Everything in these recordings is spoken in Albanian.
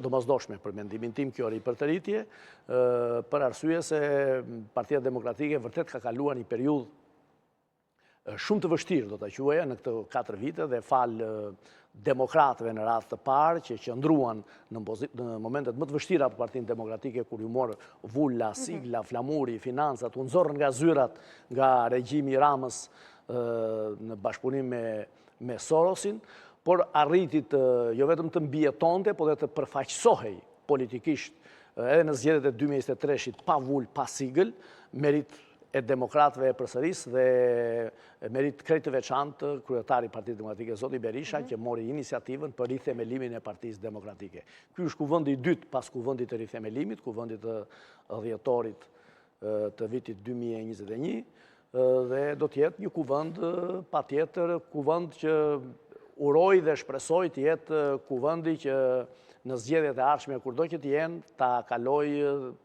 domosdoshme për mendimin tim kjo ripërtëritje, për arsye se Partia Demokratike vërtet ka kaluar një periudhë shumë të vështirë, do të quaja, në këtë 4 vite dhe falë demokratëve në radhë të parë që qëndruan në momentet më të vështira për Partinë Demokratike, kur ju morë vulla, sigla, flamuri, financat, u nxorën nga zyrat nga regjimi Ramës në bashkëpunim me Sorosin, por arritit jo vetëm të mbijetonte, por dhe të përfaqësohej politikisht edhe në zgjedhjet e 2023-shit pa vull, pa sigël, merit e demokratëve e përsëris dhe merit krejt të veçantë kryetari Partisë Demokratike Zoti Berisha, që mori iniciativën për rithemelimin e Partisë Demokratike. Ky është kuvendi i dytë pas kuvendit të rithemelimit, kuvendit të dhjetorit të vitit 2021, dhe do t'jetë një kuvend patjetër, kuvend që uroj dhe shpresoj të jetë kuvendi që në zgjedhjet e ardhshme kur do që të jenë, ta kaloj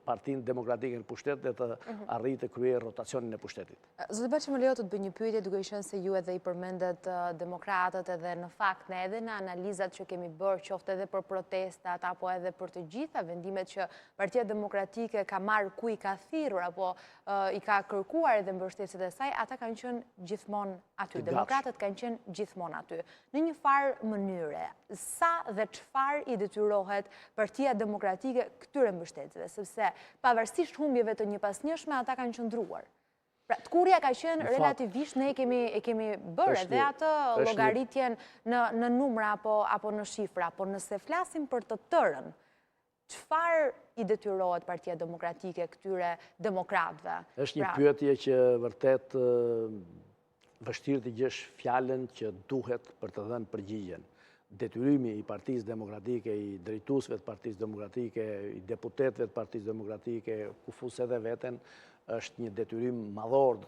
Partinë Demokratike në pushtet dhe të arrijë të kryejë rotacionin e pushtetit. Zoti Baçi, më lejo të bëj një pyetje, duke qenë se ju edhe i përmendet demokratët edhe në fakt ne edhe në analizat që kemi bërë, qoftë edhe për protestat apo edhe për të gjitha vendimet që Partia Demokratike ka marrë ku i ka thirrur apo i ka kërkuar edhe mbështetësit e saj, ata kanë qenë gjithmonë aty. Demokratët kanë qenë gjithmonë aty. Në një farë mënyre, sa dhe çfarë i detyrohet Partia Demokratike këtyre mbështetësve, sepse pavarësisht humbjeve të njëpasnjëshme, ata kanë qëndruar. Pra, Tkurja ka qenë relativisht, ne e kemi bërë edhe atë llogaritjen në numra apo në shifra, por nëse flasim për të tërën, çfarë i detyrohet Partia Demokratike këtyre demokratëve? Është një pyetje që vërtet vështirë të gjesh fjalën që duhet për të dhënë përgjigjen. Detyrimi i Partisë Demokratike, i drejtuesve të Partisë Demokratike, i deputetëve të Partisë Demokratike, kufus edhe veten, është një detyrim madhor.